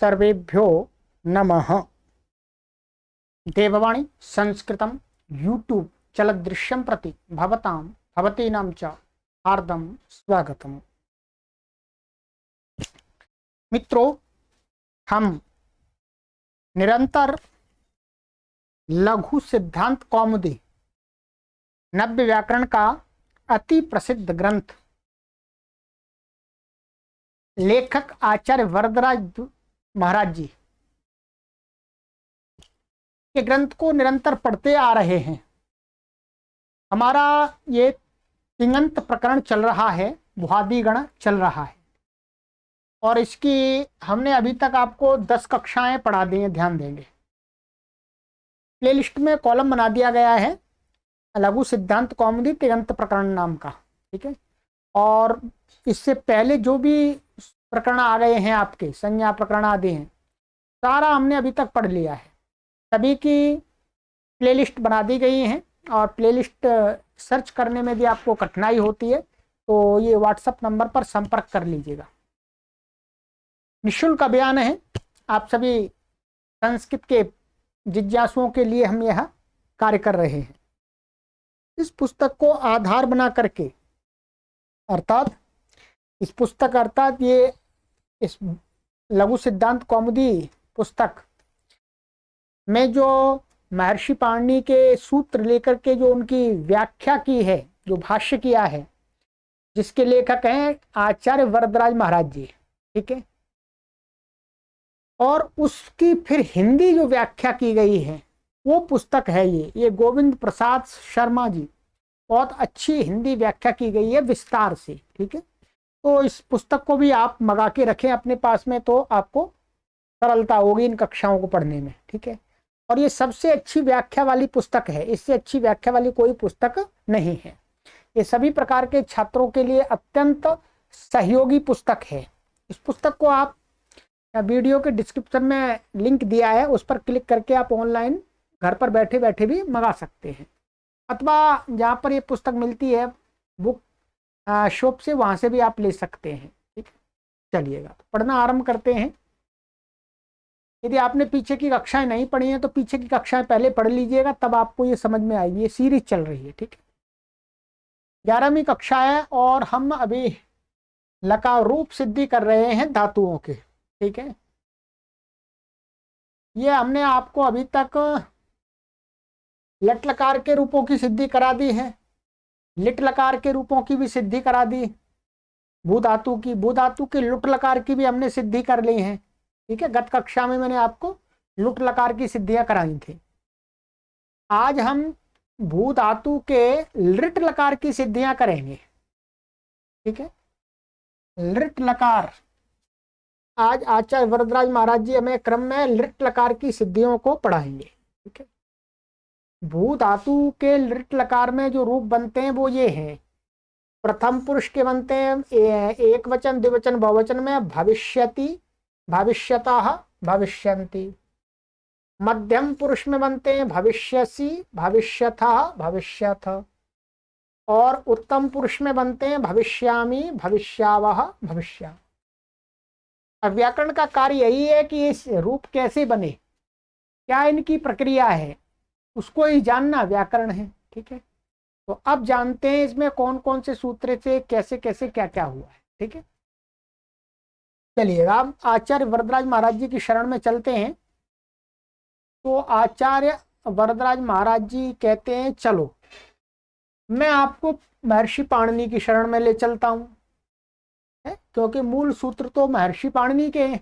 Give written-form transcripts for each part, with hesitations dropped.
सर्वेभ्यो नमः। देववाणी संस्कृतं यूट्यूब चलदृश्यं प्रति भवतीनां च हार्दं स्वागतम्। मित्रों, हम निरंतर लघु सिद्धांत कौमुदी नव्य व्याकरण का अति प्रसिद्ध ग्रंथ लेखक आचार्य वरदराज महाराज जी के ग्रंथ को निरंतर पढ़ते आ रहे हैं। हमारा ये तिङन्त प्रकरण चल रहा है, भुआदिगण चल रहा है और इसकी हमने अभी तक आपको 10 कक्षाएं पढ़ा दी हैं। ध्यान देंगे, प्लेलिस्ट में कॉलम बना दिया गया है लघु सिद्धांत कौमुदी तिङन्त प्रकरण नाम का, ठीक है। और इससे पहले जो भी प्रकरण आ गए हैं आपके संज्ञा प्रकरण आदि हैं, सारा हमने अभी तक पढ़ लिया है। सभी की प्लेलिस्ट बना दी गई हैं और प्लेलिस्ट सर्च करने में भी आपको कठिनाई होती है तो ये व्हाट्सएप नंबर पर संपर्क कर लीजिएगा। निःशुल्क अभियान है, आप सभी संस्कृत के जिज्ञासुओं के लिए हम यह कार्य कर रहे हैं। इस पुस्तक को आधार बना करके अर्थात ये इस लघु सिद्धांत कौमुदी पुस्तक में जो महर्षि पाणिनि के सूत्र लेकर के जो उनकी व्याख्या की है, जो भाष्य किया है, जिसके लेखक हैं आचार्य वरदराज महाराज जी, ठीक है। और उसकी फिर हिंदी जो व्याख्या की गई है वो पुस्तक है ये गोविंद प्रसाद शर्मा जी, बहुत अच्छी हिंदी व्याख्या की गई है विस्तार से, ठीक है। तो इस पुस्तक को भी आप मंगा के रखें अपने पास में, तो आपको सरलता होगी इन कक्षाओं को पढ़ने में, ठीक है। और ये सबसे अच्छी व्याख्या वाली पुस्तक है, इससे अच्छी व्याख्या वाली कोई पुस्तक नहीं है। ये सभी प्रकार के छात्रों के लिए अत्यंत सहयोगी पुस्तक है। इस पुस्तक को आप वीडियो के डिस्क्रिप्शन में लिंक दिया है, उस पर क्लिक करके आप ऑनलाइन घर पर बैठे बैठे भी मंगा सकते हैं, अथवा जहाँ पर ये पुस्तक मिलती है बुक शॉप से, वहाँ से भी आप ले सकते हैं, ठीक है। चलिएगा, तो पढ़ना आरंभ करते हैं। यदि आपने पीछे की कक्षाएं नहीं पढ़ी हैं तो पीछे की कक्षाएं पहले पढ़ लीजिएगा, तब आपको ये समझ में आएगी। ये सीरीज चल रही है, ठीक है। 11वीं कक्षा है और हम अभी लकार रूप सिद्धि कर रहे हैं धातुओं के, ठीक है। ये हमने आपको अभी तक लट लकार के रूपों की सिद्धि करा दी है, लिट लकार के रूपों की भी सिद्धि करा दी, भू धातु की लुट लकार की भी हमने सिद्धि कर ली है, ठीक है। गत कक्षा में मैंने आपको लुट लकार की सिद्धियां कराई थी। आज हम भू धातु के लिट लकार की सिद्धियां करेंगे, ठीक है। लिट लकार आज आचार्य वरदराज महाराज जी हमें क्रम में लिट लकार की सिद्धियों को पढ़ाएंगे, ठीक है। भू धातु के लिट लकार में जो रूप बनते हैं वो ये हैं। प्रथम पुरुष के बनते हैं एक वचन, द्विवचन, बहुवचन में भविष्यति, भविष्यतः, भविष्यन्ति। मध्यम पुरुष में बनते हैं भविष्यसि, भविष्यथः, भविष्यथ। और उत्तम पुरुष में बनते हैं भविष्यामि, भविष्यावः, भविष्या। अब व्याकरण का कार्य यही है कि इस रूप कैसे बने, क्या इनकी प्रक्रिया है, उसको ही जानना व्याकरण है, ठीक है। तो अब जानते हैं इसमें कौन कौन से सूत्र से कैसे कैसे क्या क्या हुआ है, ठीक है। चलिए, अब आचार्य वरदराज महाराज जी की शरण में चलते हैं। तो आचार्य वरदराज महाराज जी कहते हैं चलो मैं आपको महर्षि पाणिनि की शरण में ले चलता हूँ, क्योंकि मूल सूत्र तो महर्षि पाणिनि के हैं।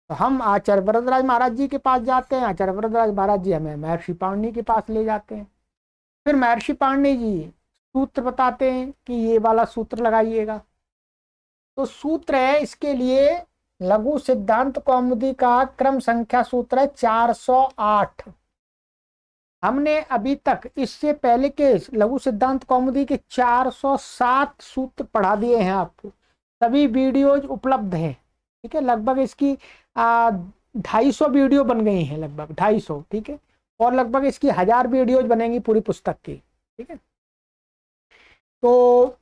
तो हम आचार्य वरदराज महाराज जी के पास जाते हैं, आचार्य वरदराज महाराज जी हमें महर्षि पाणिनि के पास ले जाते हैं। फिर महर्षि पाणिनि जी सूत्र बताते हैं कि ये वाला सूत्र लगाइएगा। तो सूत्र है इसके लिए लघु सिद्धांत कौमुदी का क्रम संख्या सूत्र है 408। हमने अभी तक इससे पहले के लघु सिद्धांत कौमुदी के 407 सूत्र पढ़ा दिए हैं आपको। सभी वीडियोज उपलब्ध हैं, ठीक है। लगभग इसकी 250 वीडियो बन गई हैं, लगभग 250, ठीक है। और लगभग इसकी 1000 वीडियोज बनेंगी पूरी पुस्तक की, ठीक है। तो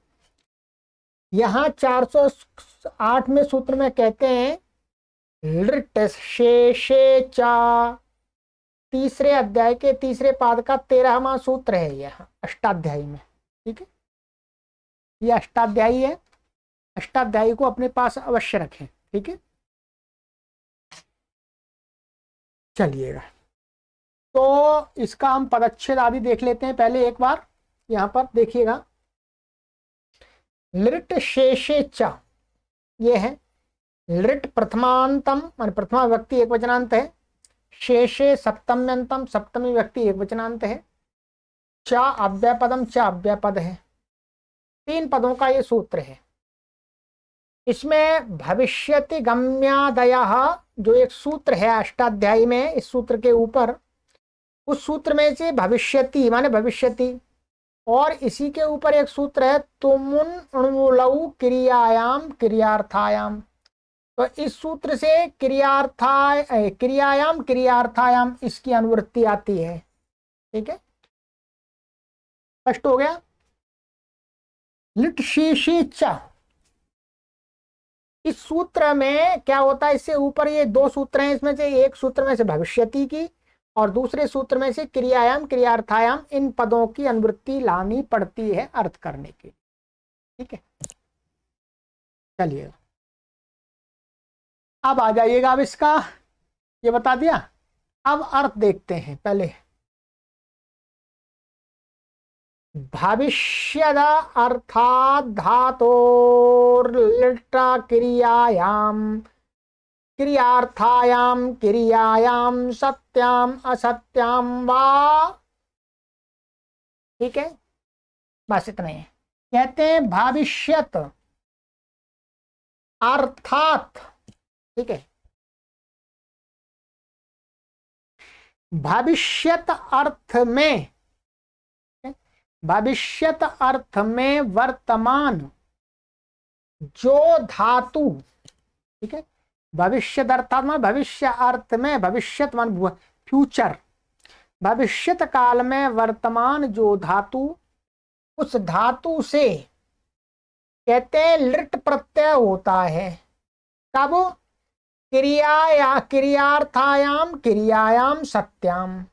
यहाँ 408 में सूत्र में कहते हैं लृट शेषे चा, तीसरे अध्याय के तीसरे पाद का 13वां सूत्र है यह अष्टाध्यायी में। ठीक है, ये अष्टाध्यायी है, अष्टाध्यायी को अपने पास अवश्य रखें। ठीक है, चलिएगा तो इसका हम पदच्छेद आदि देख लेते हैं पहले एक बार। यहां पर देखिएगा, लृट शेषे च, ये है लृट प्रथमांतम मान प्रथमा व्यक्ति एक वचनांत है, शेषे सप्तम्यंतम सप्तमी व्यक्ति एक वचनांत है, च अव्ययपदम च अव्ययपद है। 3 पदों का ये सूत्र है। इसमें भविष्यति गम्यादयः जो एक सूत्र है अष्टाध्यायी में, इस सूत्र के ऊपर, उस सूत्र में से भविष्यति माने भविष्यति, और इसी के ऊपर एक सूत्र है तुमुन अणुलौ क्रियायाम क्रियार्थायाम। तो इस सूत्र से क्रियायाम क्रियार्थायाम इसकी अनुवृत्ति आती है। ठीक है, स्पष्ट हो गया। लिट शेषे च, इस सूत्र में क्या होता है, इससे ऊपर ये 2 सूत्र हैं, इसमें से एक सूत्र में से भविष्यति की और दूसरे सूत्र में से क्रियायाम क्रियार्थायाम, इन पदों की अनुवृत्ति लानी पड़ती है अर्थ करने के। ठीक है, चलिए अब आ जाइएगा। अब इसका ये बता दिया, अब अर्थ देखते हैं पहले। भविष्यद अर्थात धातोर्लिट क्रियायाम क्रियार्थायाम क्रियायाम सत्याम असत्याम वा। ठीक है, बस इतना ही है। कहते हैं भविष्यत अर्थात, ठीक है, भविष्यत अर्थ में, भविष्यत अर्थ में वर्तमान जो धातु, ठीक है, भविष्यत अर्थात में भविष्य अर्थ में, भविष्यत मान फ्यूचर, भविष्यत काल में वर्तमान जो धातु, उस धातु से कहते हैं लिट प्रत्यय होता है। कब? क्रिया क्रियार्थायाम क्रियायाम सत्याम,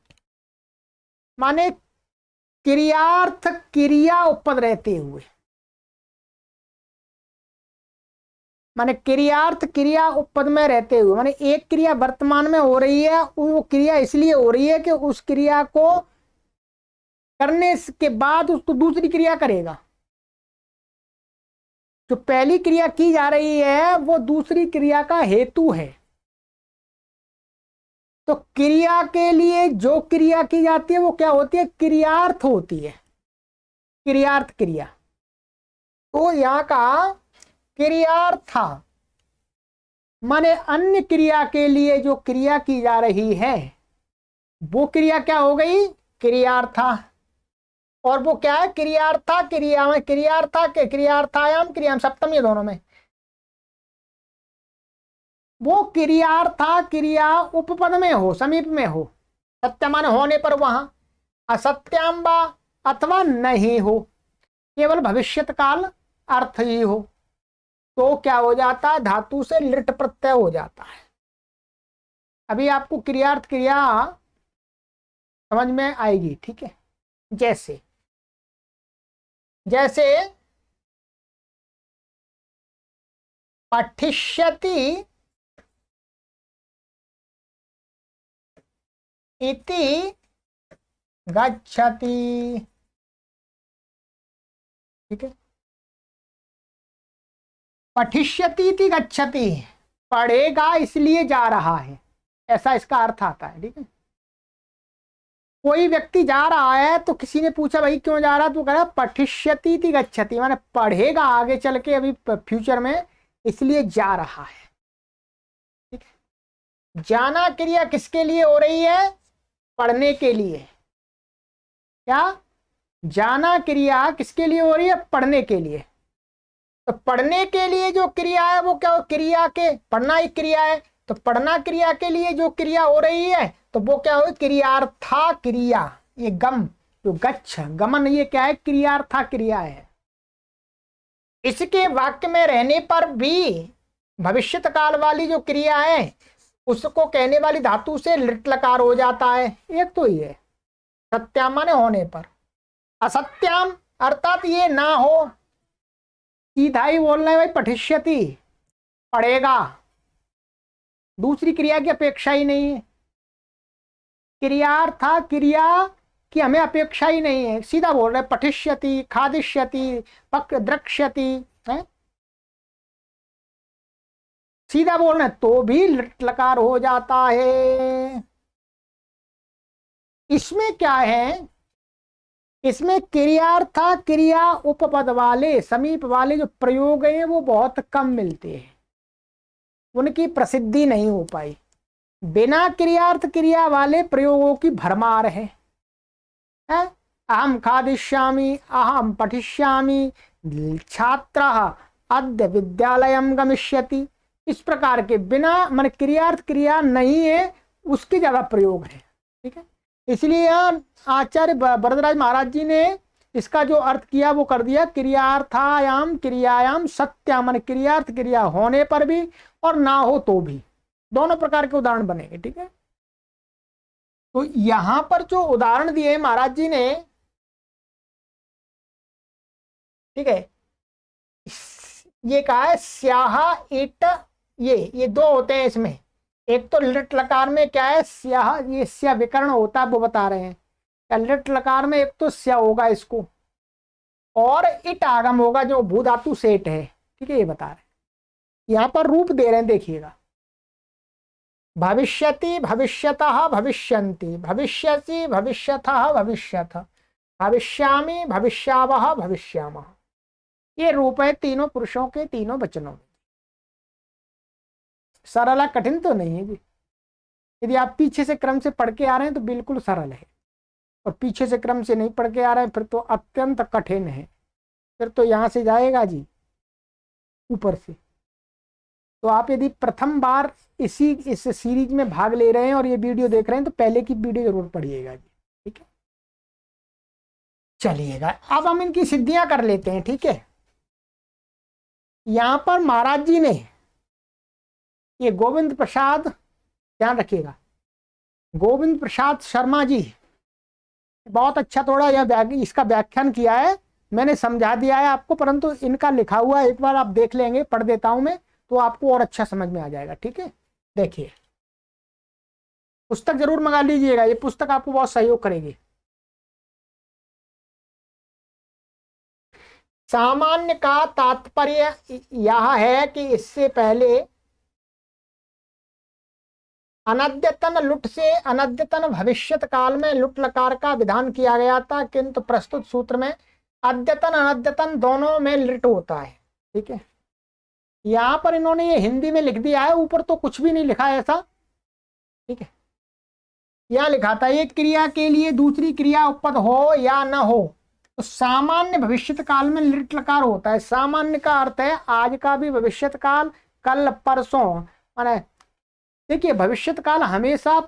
माने क्रियार्थ क्रिया उपपद रहते हुए, माने क्रियार्थ क्रिया उपपद में रहते हुए, माने एक क्रिया वर्तमान में हो रही है, वो क्रिया इसलिए हो रही है कि उस क्रिया को करने के बाद उसको दूसरी क्रिया करेगा। जो पहली क्रिया की जा रही है वो दूसरी क्रिया का हेतु है। तो क्रिया के लिए जो क्रिया की जाती है वो क्या होती है? क्रियार्थ होती है, क्रियार्थ क्रिया। तो यहां का क्रियार्था माने अन्य क्रिया के लिए जो क्रिया की जा रही है वो क्रिया क्या हो गई? क्रियार्था। और वो क्या है? क्रियार्था क्रिया में, क्रियार्था के क्रियार्थायाम क्रियाम सप्तमी दोनों में, वो क्रियार्था क्रिया उपपद में हो, समीप में हो, सत्यमान होने पर वहां, असत्याम्बा अथवा नहीं हो, केवल भविष्यत काल अर्थ ही हो, तो क्या हो जाता है? धातु से लिट प्रत्यय हो जाता है। अभी आपको क्रियार्थ क्रिया समझ में आएगी, ठीक है। जैसे जैसे पठिष्यति इति गच्छति, ठीक है। पठिष्यति इति गच्छति, पढ़ेगा इसलिए जा रहा है, ऐसा इसका अर्थ आता है, ठीक है। कोई व्यक्ति जा रहा है तो किसी ने पूछा भाई क्यों जा रहा है, तो कह रहा पठिष्यति इति गच्छति, माने पढ़ेगा आगे चल के, अभी फ्यूचर में, इसलिए जा रहा है, ठीक है। जाना क्रिया किसके लिए हो रही है? पढ़ने के लिए। क्या? जाना क्रिया किसके लिए हो रही है? पढ़ने के लिए। तो पढ़ने के लिए जो क्रिया है वो क्या हो? क्रिया के, पढ़ना एक क्रिया है, तो पढ़ना क्रिया के लिए जो क्रिया हो रही है तो वो क्या हो? क्रियार्था क्रिया। ये गम जो गच्छ गमन, ये क्या है? क्रियार्था क्रिया है। इसके वाक्य में रहने पर भी भविष्यत काल वाली जो क्रिया है उसको कहने वाली धातु से लिट लकार हो जाता है। एक तो ये सत्याम माने होने पर, असत्याम अर्थात ये ना हो, सीधा ही बोलना है भाई, पठिष्यति पढ़ेगा, दूसरी क्रिया की अपेक्षा ही नहीं है। क्रियार्था क्रिया की हमें अपेक्षा ही नहीं है, सीधा बोल रहे पठिष्यति, खादिष्यति, पक द्रक्ष्यति है, सीधा बोल रहे तो भी लिट लकार हो जाता है। इसमें क्या है, इसमें क्रियार्था क्रिया उपपद वाले समीप वाले जो प्रयोग हैं वो बहुत कम मिलते हैं, उनकी प्रसिद्धि नहीं हो पाई। बिना क्रियार्थ क्रिया वाले प्रयोगों की भरमार है। अहम खादिष्यामि, अहम पठिष्यामि, छात्रः अद्य विद्यालयं गमिष्यति, इस प्रकार के बिना मन क्रियार्थ क्रिया नहीं है उसके ज्यादा प्रयोग है। ठीक है, इसलिए आचार्य वरदराज महाराज जी ने इसका जो अर्थ किया वो कर दिया क्रियार्थायाम क्रियायाम सत्याम, मन क्रियार्थ क्रिया होने पर भी और ना हो तो भी, दोनों प्रकार के उदाहरण बनेंगे। ठीक है, तो यहां पर जो उदाहरण दिए महाराज जी ने, ठीक है, ये कहा है स्याह ईट, ये दो होते हैं इसमें, एक तो लिट लकार में क्या है स्याह, ये स्या विकर्ण होता है वो बता रहे हैं। लिट लकार में एक तो स्या होगा इसको, और इट आगम होगा जो भू धातु सेट है। ठीक है, ये बता रहे हैं, यहां पर रूप दे रहे हैं, देखिएगा। भविष्यति भविष्यतः भविष्यन्ति, भविष्यसि भविष्यतः भविष्यथ, भविष्यामि भविष्यावः भविष्यामः, ये रूप है तीनों पुरुषों के तीनों वचनों में। सरल कठिन तो नहीं है जी, यदि आप पीछे से क्रम से पढ़ के आ रहे हैं तो बिल्कुल सरल है, और पीछे से क्रम से नहीं पढ़ के आ रहे हैं फिर तो अत्यंत कठिन है, फिर तो यहाँ से जाएगा जी ऊपर से। तो आप यदि प्रथम बार इस सीरीज में भाग ले रहे हैं और ये वीडियो देख रहे हैं तो पहले की वीडियो जरूर पढ़िएगा जी। ठीक है, चलिएगा अब हम इनकी सिद्धियां कर लेते हैं। ठीक है, यहां पर महाराज जी ने ये गोविंद प्रसाद, ध्यान रखिएगा, गोविंद प्रसाद शर्मा जी बहुत अच्छा थोड़ा यह इसका व्याख्यान किया है, मैंने समझा दिया है आपको, परंतु इनका लिखा हुआ एक बार आप देख लेंगे, पढ़ देता हूं मैं तो आपको और अच्छा समझ में आ जाएगा। ठीक है, देखिए पुस्तक जरूर मंगा लीजिएगा, ये पुस्तक आपको बहुत सहयोग करेगी। सामान्य का तात्पर्य यह है कि इससे पहले अनद्यतन लुट से अनद्यतन भविष्यत काल में लुट लकार का विधान किया गया था, किंतु प्रस्तुत सूत्र में अद्यतन अनद्यतन दोनों में लिट होता है। ठीक है, यहां पर इन्होंने ये हिंदी में लिख दिया है, ऊपर तो कुछ भी नहीं लिखा है ऐसा। ठीक है, यहां लिखा था एक क्रिया के लिए दूसरी क्रिया उपपद हो या न हो तो सामान्य भविष्यत काल में लिट लकार होता है। सामान्य का अर्थ है आज का भी भविष्यत काल, कल परसों, माने देखिए भविष्यत काल हमेशा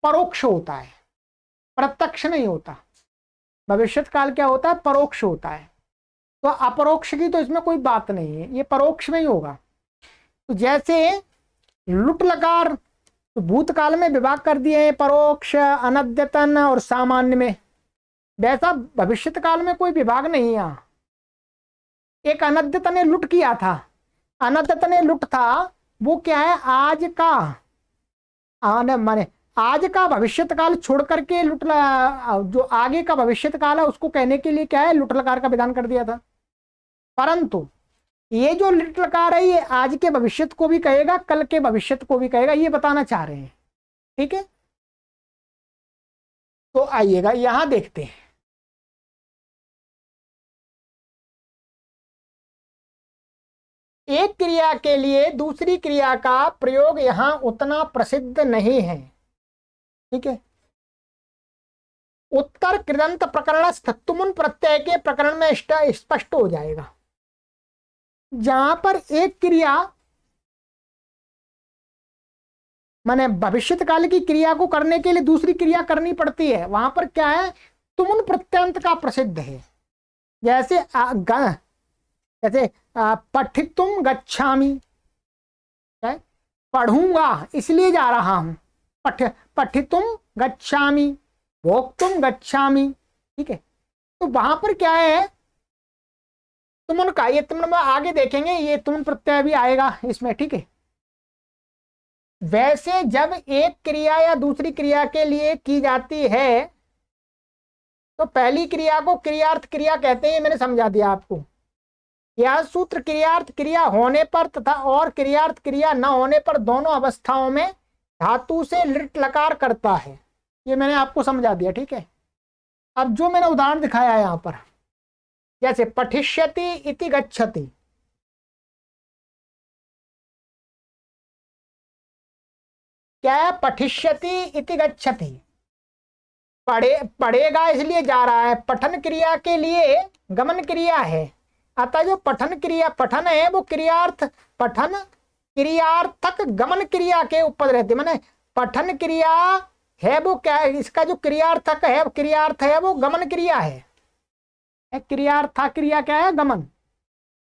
परोक्ष होता है, प्रत्यक्ष नहीं होता। भविष्यत काल क्या होता है, परोक्ष होता है, तो अपरोक्ष की तो इसमें कोई बात नहीं है, ये परोक्ष में ही होगा। तो जैसे लुट लकार तो भूतकाल में विभाग कर दिए हैं परोक्ष, अनद्यतन और सामान्य में, वैसा भविष्यत काल में कोई विभाग नहीं है। एक अनद्यतन ने लुट किया था, अनद्यतन ने लुट था वो क्या है, आज का माने आज का भविष्यत काल छोड़ करके लुट जो आगे का भविष्यत काल है उसको कहने के लिए क्या है लुट लकार का विधान कर दिया था। परंतु ये जो लिट लकार है ये आज के भविष्यत को भी कहेगा, कल के भविष्यत को भी कहेगा, ये बताना चाह रहे हैं। ठीक है, तो आइएगा यहां देखते हैं। एक क्रिया के लिए दूसरी क्रिया का प्रयोग यहां उतना प्रसिद्ध नहीं है। ठीक है, उत्तर कृदंत प्रकरण तुमुन प्रत्यय के प्रकरण में स्पष्ट हो जाएगा। जहां पर एक क्रिया माने भविष्यत काल की क्रिया को करने के लिए दूसरी क्रिया करनी पड़ती है, वहां पर क्या है तुमुन प्रत्यंत का प्रसिद्ध है। जैसे जैसे पठितुम गच्छामि, क्या है? पढ़ूंगा इसलिए जा रहा हूं। पठितुम गच्छामि, भोक्तुम गच्छामि। ठीक है, तो वहां पर क्या है, तुम का, ये तुम आगे देखेंगे, ये तुम प्रत्यय भी आएगा इसमें। ठीक है, वैसे जब एक क्रिया या दूसरी क्रिया के लिए की जाती है तो पहली क्रिया को क्रियार्थ क्रिया कहते हैं, मैंने समझा दिया आपको। यह सूत्र क्रियार्थ क्रिया होने पर तथा और क्रियार्थ क्रिया न होने पर दोनों अवस्थाओं में धातु से लिट लकार करता है, ये मैंने आपको समझा दिया। ठीक है, अब जो मैंने उदाहरण दिखाया है यहां पर, जैसे पठिष्यति इति गच्छति, क्या है? पठिष्यति इति गच्छति, पढ़ेगा इसलिए जा रहा है। पठन क्रिया के लिए गमन क्रिया है, अतः जो पठन क्रिया पठन है वो क्रियार्थ, पठन क्रियार्थक गमन क्रिया के ऊपर रहते, माने पठन क्रिया है वो क्या है, इसका जो क्रियार्थक है, क्रियार्थ है वो गमन क्रिया है। क्रियार्था क्रिया क्या है? गमन।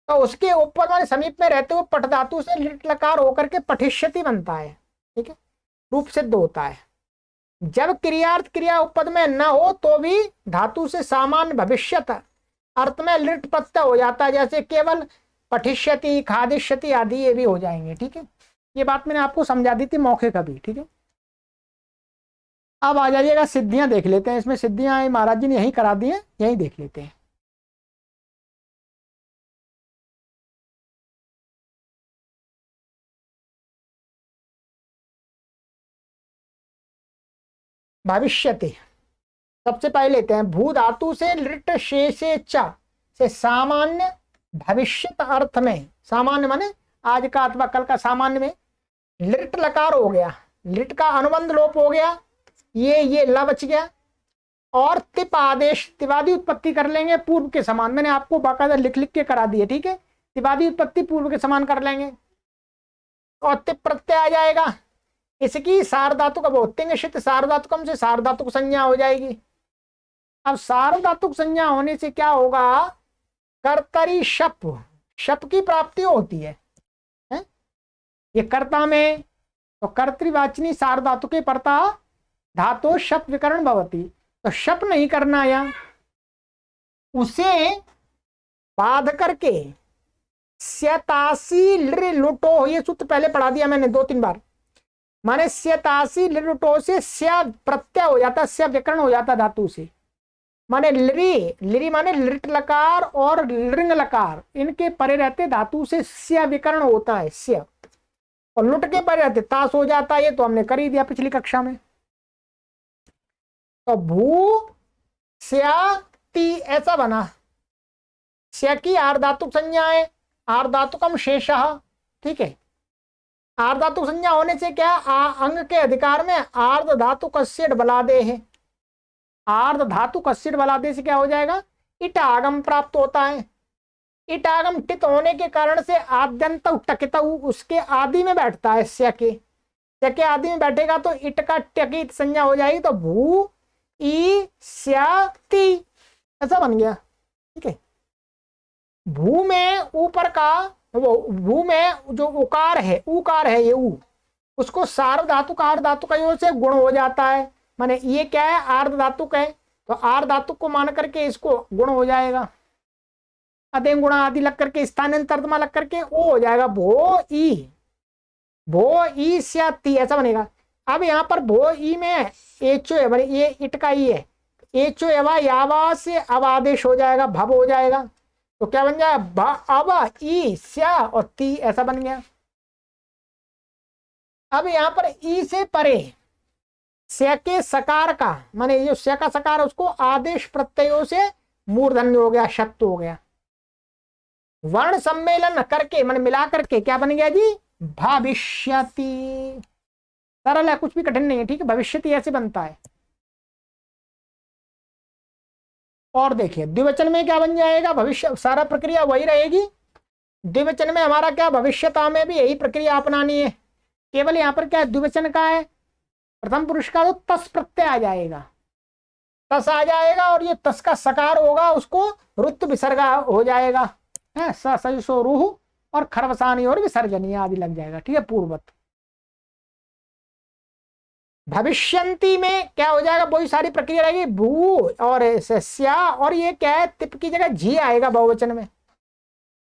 तो उसके ऊपर वाले समीप में रहते हुए पठ धातु से लिट लकार होकर के पठिष्यति बनता है। ठीक है, रूप सिद्ध होता है। जब क्रियार्थ क्रिया उपपद में न हो तो भी धातु से सामान्य भविष्यत अर्थ में लिट प्रत्यय हो जाता है, जैसे केवल पठिष्यति, खादिष्यति आदि ये भी हो जाएंगे। ठीक है, ये बात मैंने आपको समझा दी थी मौके का भी। ठीक है, अब आ जाइएगा सिद्धियां देख लेते हैं। इसमें सिद्धियां महाराज जी ने यही करा दी हैं, यही देख लेते हैं। भविष्यति सबसे पहले लेते हैं, भू धातु से लिट शेषे च से सामान्य भविष्यत अर्थ में, सामान्य माने आज का अथवा कल का, सामान्य में लिट लकार हो गया, लिट का अनुबंध लोप हो गया, ये ल बच गया, और तिप आदेश तिवादी उत्पत्ति कर लेंगे पूर्व के समान। मैंने आपको बाकायदा लिख लिख के करा दिया। ठीक है, तिवादी उत्पत्ति पूर्व के समान कर लेंगे और तिप प्रत्यय आ जाएगा। इसकी सार्वधातुक अब तिंग सार्वधातुकम से सार्वधातुक संज्ञा हो जाएगी। अब सार्वधातुक संज्ञा होने से क्या होगा, कर्तरी शप, शप की प्राप्ति होती है, ये कर्ता में, तो कर्तृवाचिनी सार्वधातुके परता धातु शप विकरण भवती, तो शप नहीं करना या उसे बाध करके स्यतासी लुटो, ये सूत्र पहले पढ़ा दिया मैंने 2-3 बार, माने स्यतासी लुटो से स्या प्रत्यय हो जाता, स्या विकरण हो जाता धातु से, माने लिरी माने लिट लकार और लिंग लकार, इनके परे रहते धातु से स्या विकरण होता है, स्या, और लुट के परे रहते तास हो जाता है। ये तो हमने कर ही दिया पिछली कक्षा में। तो भू स्या ती ऐसा बना, स्या की आर्धातुक संज्ञा है, आर्धातुकम शेषः। ठीक है, आर्धातुक संज्ञा होने से क्या, अंग के अधिकार में आर्ध धातु कस्यड बलादे है, आर्ध धातु कस्यड बलादे से क्या हो जाएगा, इट आगम प्राप्त होता है। इट आगम टित होने के कारण से आद्यंत टकित उसके आदि में बैठता है, स्या के आदि में बैठेगा तो इट का टकित संज्ञा हो जाएगी, तो भू ई स्या ती ऐसा बन गया। ठीक है, भू में ऊपर का वो, भू में जो उकार है, उकार है, ये ऊ, उसको सार्व धातु का आर्ध धातु का से गुण हो जाता है, माने ये क्या है, आर्ध धातु है, तो आर्ध धातु को मान करके इसको गुण हो जाएगा, अधे गुणा आदि लग करके स्थानांतरमा लग करके वो हो जाएगा भो ई स्याति ऐसा बनेगा। अब यहाँ पर भो ई में एचो है, ये इट का ई है, एचो एवा यावा से अब आदेश हो जाएगा, भव हो जाएगा, तो क्या बन जाएगा, अब ई स्या और ती ऐसा बन गया। अब यहाँ पर ई से परे स्या के सकार का, माने जो स्या का सकार है उसको आदेश प्रत्ययों से मूर्धन्य हो गया, शक्त हो गया, वर्ण सम्मेलन करके माने मिला करके क्या बन गया जी, भविष्यति। सरल है, कुछ भी कठिन नहीं है। ठीक है, भविष्यति ऐसे बनता है। और देखिए द्विवचन में क्या बन जाएगा, भविष्य, सारा प्रक्रिया वही रहेगी। द्विवचन में हमारा क्या, भविष्यता में भी यही प्रक्रिया अपनानी है, केवल यहाँ पर क्या द्विवचन का है, प्रथम पुरुष का तो तस प्रत्यय आ जाएगा, तस आ जाएगा, और ये तस का सकार होगा उसको रुत विसर्गा हो जाएगा, है सो रूह और खरवसानी और विसर्जनीय आदि लग जाएगा। ठीक है, पूर्ववत। भविष्यंती में क्या हो जाएगा, वही सारी प्रक्रिया रहेगी, भू और स्या, और ये क्या है, तिप की जगह झी आएगा बहुवचन में,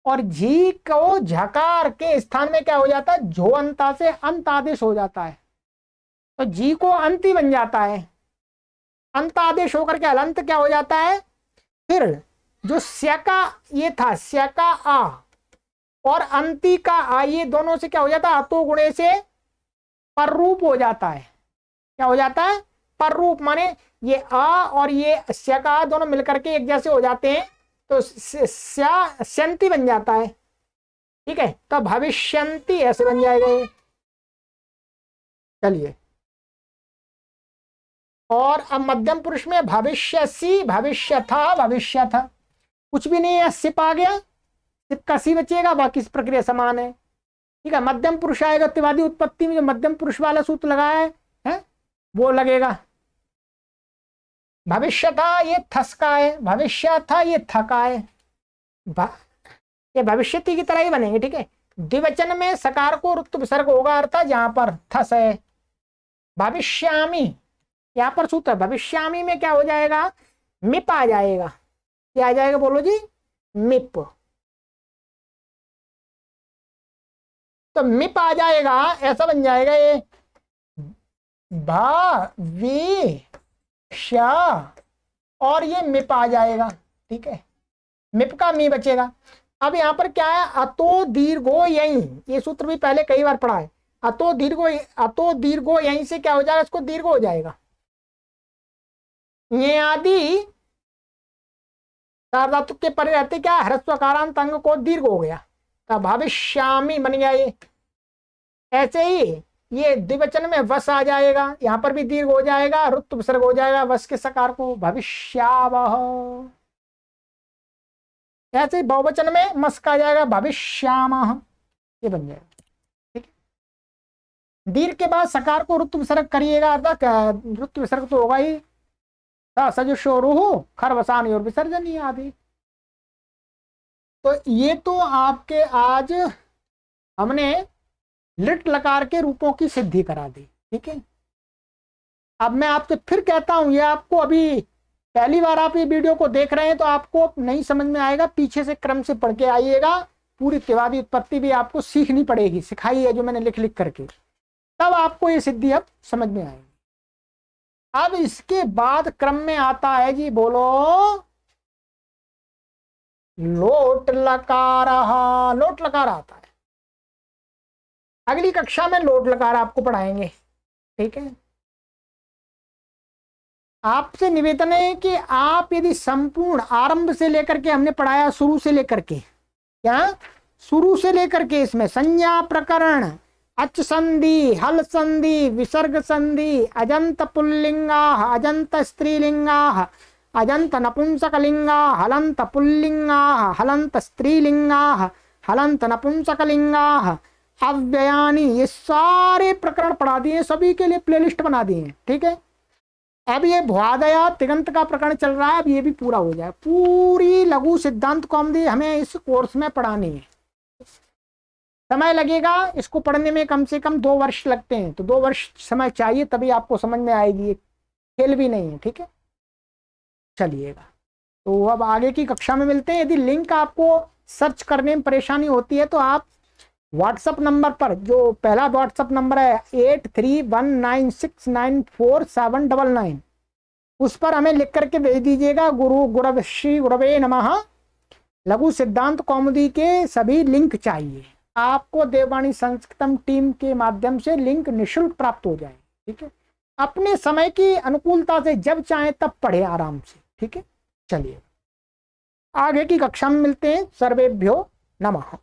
और झी को झकार के स्थान में क्या हो जाता है, झो अंता से अंत आदेश हो जाता है, तो जी को अंत ही बन जाता है, अंत आदेश होकर के अलंत क्या हो जाता है। फिर जो स्या का ये था, स्या का आ और अंति का आ, ये दोनों से क्या हो जाता है, अतो गुणे से पररूप हो जाता है। क्या हो जाता है, पररूप, माने ये आ और ये स्या का आ दोनों मिलकर के एक जैसे हो जाते हैं, तो स्यंती बन जाता है। ठीक है, तो भविष्यंती ऐसे बन जाएगा ये। चलिए, और अब मध्यम पुरुष में भविष्यसी, भविष्य था, भविष्य था, कुछ भी नहीं है, सिप आ गया, सिप का सी बचेगा, बाकी प्रक्रिया समान है। ठीक है, मध्यम पुरुष आएगा, त्रिवादी उत्पत्ति में जो मध्यम पुरुष वाला सूत्र लगाया है वो लगेगा। भविष्य था ये थसका है, भविष्य था ये थका है, ये भविष्यति की तरह ही बनेंगे। ठीक है, द्विवचन में सकार को ऋत्व विसर्ग होगा अर्थात जहां पर थस है। भविष्यामी यहां पर सूत्र, भविष्यामी में क्या हो जाएगा, मिप आ जाएगा। क्या आ जाएगा, बोलो जी, मिप। तो मिप आ जाएगा, ऐसा बन जाएगा ये भविष्य, और ये मिप आ जाएगा। ठीक है, मिप का मी बचेगा। अब यहां पर क्या है, अतो दीर्घो यहीं, ये सूत्र भी पहले कई बार पढ़ा है, अतो दीर्घो यहीं से क्या हो जाएगा, इसको दीर्घ हो जाएगा। ये आदि सार्वधातु के परे रहते क्या, ह्रस्वकारांत अंग को दीर्घ हो गया, तो भविष्यामी बन गया ये। ऐसे ही ये द्विवचन में वस आ जाएगा, यहां पर भी दीर्घ हो जाएगा, ऋत्व विसर्ग हो जाएगा वस के सकार को, भविष्यावह। ऐसे ही बहुवचन में मस का आ जाएगा, भविष्यामः, ये बन जाएगा। ठीक है, दीर्घ के बाद सकार को ऋत्व विसर्ग करिएगा, अर्थात ऋत्व विसर्ग तो होगा ही, सजुषो रुहु खरवसानी और विसर्जनीय आदि। तो ये तो आपके आज हमने लिट लकार के रूपों की सिद्धि करा दी। ठीक है, अब मैं आपसे फिर कहता हूं, ये आपको अभी पहली बार आप ये वीडियो को देख रहे हैं तो आपको नहीं समझ में आएगा, पीछे से क्रम से पढ़ के आइएगा, पूरी त्रिवादी उत्पत्ति भी आपको सीखनी पड़ेगी, सिखाई है जो मैंने लिख लिख करके, तब आपको ये सिद्धि अब समझ में आएगी। अब इसके बाद क्रम में आता है जी, बोलो, लोट लकार। लोट लकार आता है, अगली कक्षा में लोट लकार आपको पढ़ाएंगे। ठीक है, आपसे निवेदन है कि आप यदि संपूर्ण आरंभ से लेकर के, हमने पढ़ाया शुरू से लेकर के, क्या शुरू से लेकर के, इसमें संज्ञा प्रकरण, अच संधि, हल संधि, विसर्ग संधि, अजंत पुल्लिंगा, अजंत स्त्रीलिंगा, अजंत नपुंसकलिंगा, हलंत पुल्लिंगा, हलंत स्त्रीलिंगा, हलंत नपुंसकलिंगा, अव्ययानी, ये सारे प्रकरण पढ़ा दिए, सभी के लिए प्लेलिस्ट बना दिए। ठीक है, अब ये भुआदया तिगंत का प्रकरण चल रहा है, अब ये भी पूरा हो जाए। पूरी लघु सिद्धांत कौमुदी हमें इस कोर्स में पढ़ानी है। समय लगेगा इसको पढ़ने में, कम से कम 2 वर्ष लगते हैं, तो 2 वर्ष समय चाहिए, तभी आपको समझ में आएगी, खेल भी नहीं है। ठीक है, चलिएगा, तो अब आगे की कक्षा में मिलते हैं। यदि लिंक आपको सर्च करने में परेशानी होती है तो आप व्हाट्सएप नंबर पर, जो पहला व्हाट्सएप नंबर है 8319694799, उस पर हमें लिख करके भेज दीजिएगा, गुरु गुरव श्री गुरवे नमः लघु सिद्धांत कौमुदी के सभी लिंक चाहिए। आपको देववाणी संस्कृतम टीम के माध्यम से लिंक निःशुल्क प्राप्त हो जाए। ठीक है, अपने समय की अनुकूलता से जब चाहे तब पढ़े आराम से। ठीक है, चलिए आगे की कक्षा में मिलते हैं। सर्वेभ्यो नमः।